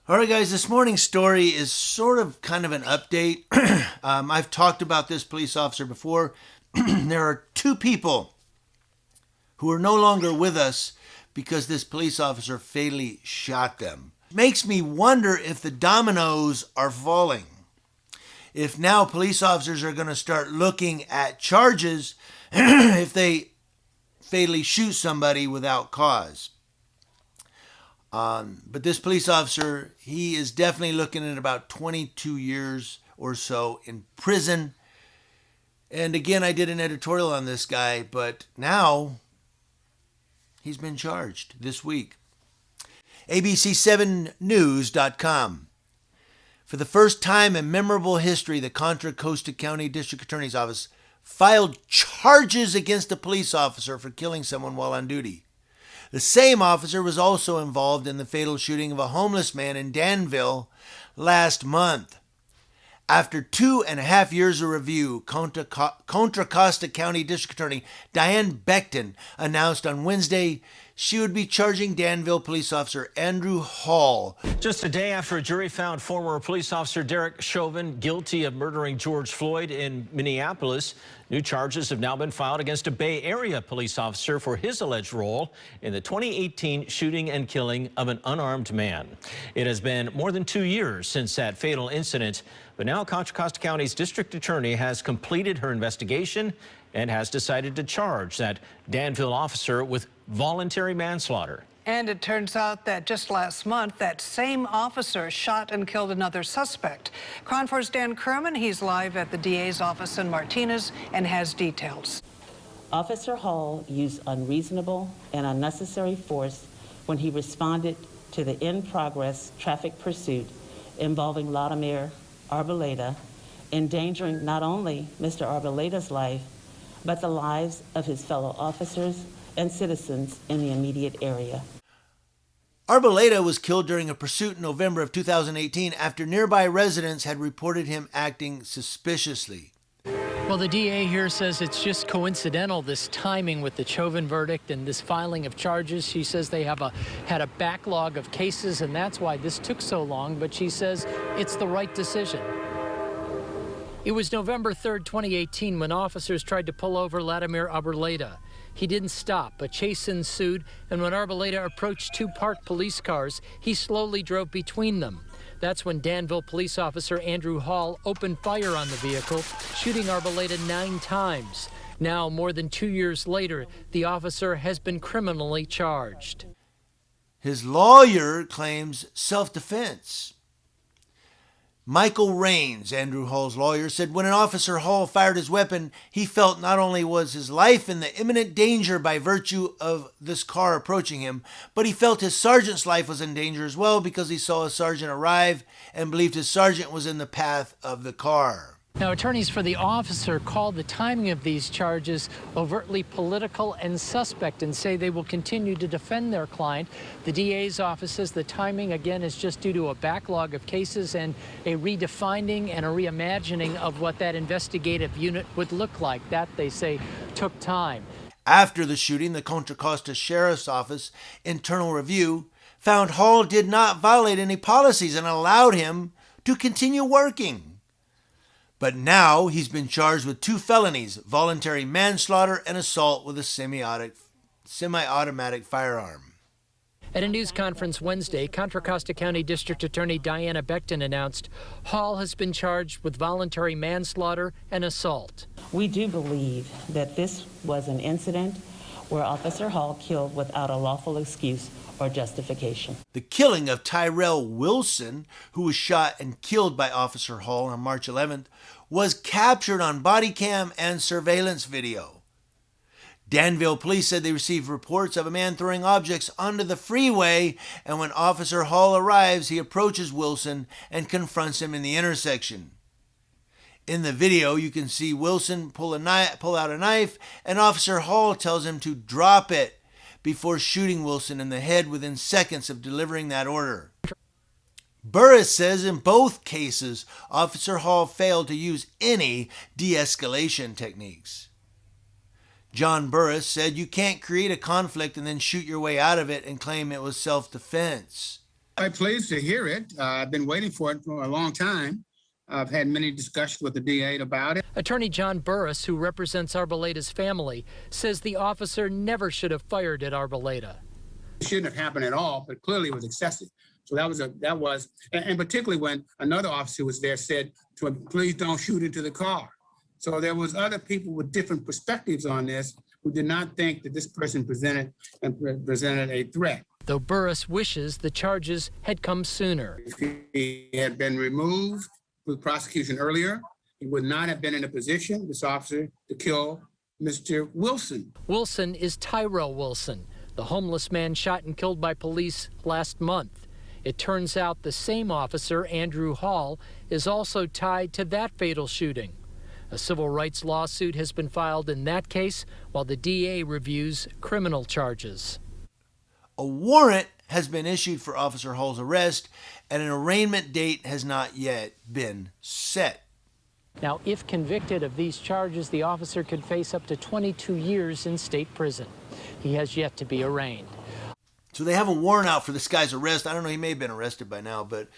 All right, guys, this morning's story is sort of kind of an update. I've talked about this police officer before. There are two people who are no longer with us because this police officer fatally shot them. Makes me wonder if the dominoes are falling. If now police officers are going to start looking at charges if they fatally shoot somebody without cause. But this police officer, he is definitely looking at about 22 years or so in prison. And again, I did an editorial on this guy, but now he's been charged this week. ABC7news.com. For the first time in memorable history, the Contra Costa County District Attorney's Office filed charges against a police officer for killing someone while on duty. The same officer was also involved in the fatal shooting of a homeless man in Danville last month. After 2.5 years of review, Contra Costa County District Attorney Diane Beckton announced on Wednesday she would be charging Danville police officer Andrew Hall. Just a day after a jury found former police officer Derek Chauvin guilty of murdering George Floyd in Minneapolis, new charges have now been filed against a Bay Area police officer for his alleged role in the 2018 shooting and killing of an unarmed man. It has been more than 2 years since that fatal incident, but now Contra Costa County's district attorney has completed her investigation and has decided to charge that Danville officer with voluntary manslaughter. And it turns out that just last month, that same officer shot and killed another suspect. KRON4's Dan Kerman, he's live at the DA's office in Martinez and has details. Officer Hall used unreasonable and unnecessary force when he responded to the in-progress traffic pursuit involving Vladimir Arboleda, endangering not only Mr. Arboleda's life, but the lives of his fellow officers and citizens in the immediate area. Arboleda was killed during a pursuit in November of 2018 after nearby residents had reported him acting suspiciously. Well, the DA here says it's just coincidental, this timing with the Chauvin verdict and this filing of charges. She says they have had a backlog of cases, and that's why this took so long, but she says it's the right decision. It was November 3rd, 2018, when officers tried to pull over Vladimir Arboleda. He didn't stop. A chase ensued, and when Arboleda approached two parked police cars, he slowly drove between them. That's when Danville police officer Andrew Hall opened fire on the vehicle, shooting Arboleda 9 times. Now, more than 2 years later, the officer has been criminally charged. His lawyer claims self-defense. Michael Raines, Andrew Hall's lawyer, said when an officer Hall fired his weapon, he felt not only was his life in the imminent danger by virtue of this car approaching him, but he felt his sergeant's life was in danger as well because he saw a sergeant arrive and believed his sergeant was in the path of the car. Now, attorneys for the officer called the timing of these charges overtly political and suspect and say they will continue to defend their client. The DA's office says the timing, again, is just due to a backlog of cases and a redefining and a reimagining of what that investigative unit would look like. That, they say, took time. After the shooting, the Contra Costa Sheriff's Office internal review found Hall did not violate any policies and allowed him to continue working. But now he's been charged with 2 felonies, voluntary manslaughter and assault with a semi-automatic firearm. At a news conference Wednesday, Contra Costa County District Attorney Diana Beckton announced Hall has been charged with voluntary manslaughter and assault. We do believe that this was an incident where Officer Hall killed without a lawful excuse or justification. The killing of Tyrell Wilson, who was shot and killed by Officer Hall on March 11th, was captured on body cam and surveillance video. Danville police said they received reports of a man throwing objects onto the freeway, and when Officer Hall arrives, he approaches Wilson and confronts him in the intersection. In the video, you can see Wilson pull out a knife, and Officer Hall tells him to drop it before shooting Wilson in the head within seconds of delivering that order. Burris says in both cases, Officer Hall failed to use any de-escalation techniques. John Burris said you can't create a conflict and then shoot your way out of it and claim it was self-defense. I'm pleased to hear it. I've been waiting for it for a long time. I've had many discussions with the DA about it. Attorney John Burris, who represents Arbaleda's family, says the officer never should have fired at Arboleda. It shouldn't have happened at all, but clearly it was excessive. So and particularly when another officer was there said to him, please don't shoot into the car. So there was other people with different perspectives on this who did not think that this person presented a threat. Though Burris wishes the charges had come sooner. If he had been removed with prosecution earlier, he would not have been in a position, this officer, to kill Mr. Wilson. Wilson is Tyrell Wilson, the homeless man shot and killed by police last month. It turns out the same officer, Andrew Hall, is also tied to that fatal shooting. A civil rights lawsuit has been filed in that case while the DA reviews criminal charges. A warrant has been issued for Officer Hall's arrest, and an arraignment date has not yet been set. Now, if convicted of these charges, the officer could face up to 22 years in state prison. He has yet to be arraigned. So they have a warrant out for this guy's arrest. I don't know, he may have been arrested by now, but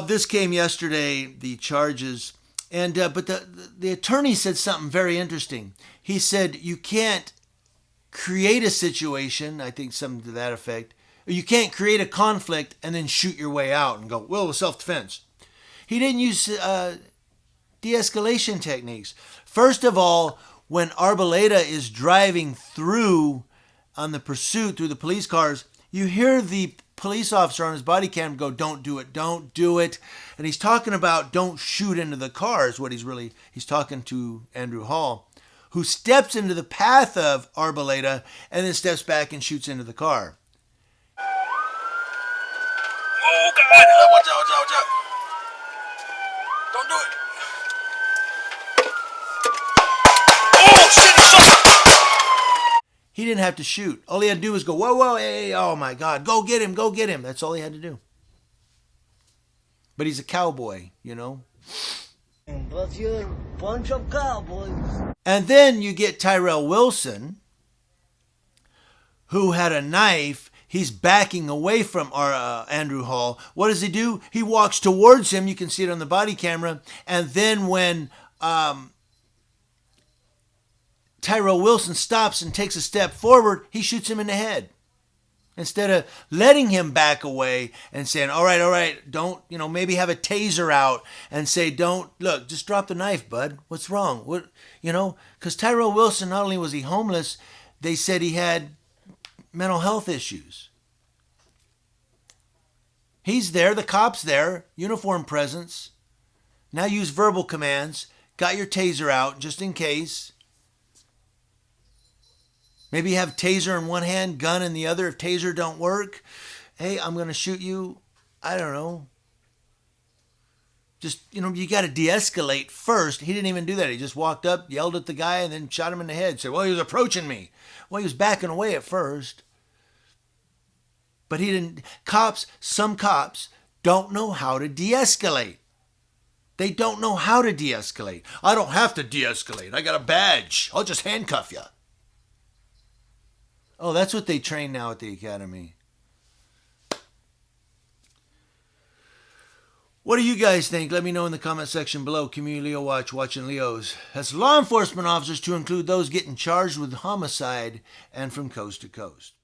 this came yesterday, the charges. And but the attorney said something very interesting. He said you can't create a situation, I think something to that effect. You can't create a conflict and then shoot your way out and go, well, it was self-defense. He didn't use de-escalation techniques. First of all, when Arboleda is driving through on the pursuit through the police cars, you hear the police officer on his body cam go, don't do it, don't do it. And he's talking about don't shoot into the car is what he's talking to Andrew Hall, who steps into the path of Arboleda and then steps back and shoots into the car. Oh, God! Watch out, watch out, watch out! Don't do it! Oh, shit, he shot! He didn't have to shoot. All he had to do was go, whoa, whoa, hey, oh my God, go get him, go get him. That's all he had to do. But he's a cowboy, you know. But you're a bunch of cowboys. And then you get Tyrell Wilson, who had a knife. He's backing away from Andrew Hall. What does he do? He walks towards him. You can see it on the body camera. And then when Tyrell Wilson stops and takes a step forward, he shoots him in the head. Instead of letting him back away and saying, all right, don't, maybe have a taser out and say, just drop the knife, bud. What's wrong? Because Tyrell Wilson, not only was he homeless, they said he had mental health issues. He's there, the cop's there, uniform presence. Now use verbal commands. Got your taser out just in case. Maybe you have taser in one hand, gun in the other. If taser don't work, hey, I'm going to shoot you. I don't know. Just, you got to de-escalate first. He didn't even do that. He just walked up, yelled at the guy, and then shot him in the head. Said, well, he was approaching me. Well, he was backing away at first. But he didn't. Some cops don't know how to de-escalate. They don't know how to de-escalate. I don't have to de-escalate. I got a badge. I'll just handcuff you. Oh, that's what they train now at the academy. What do you guys think? Let me know in the comment section below. Community Leo Watch, watching Leos. That's law enforcement officers to include those getting charged with homicide and from coast to coast.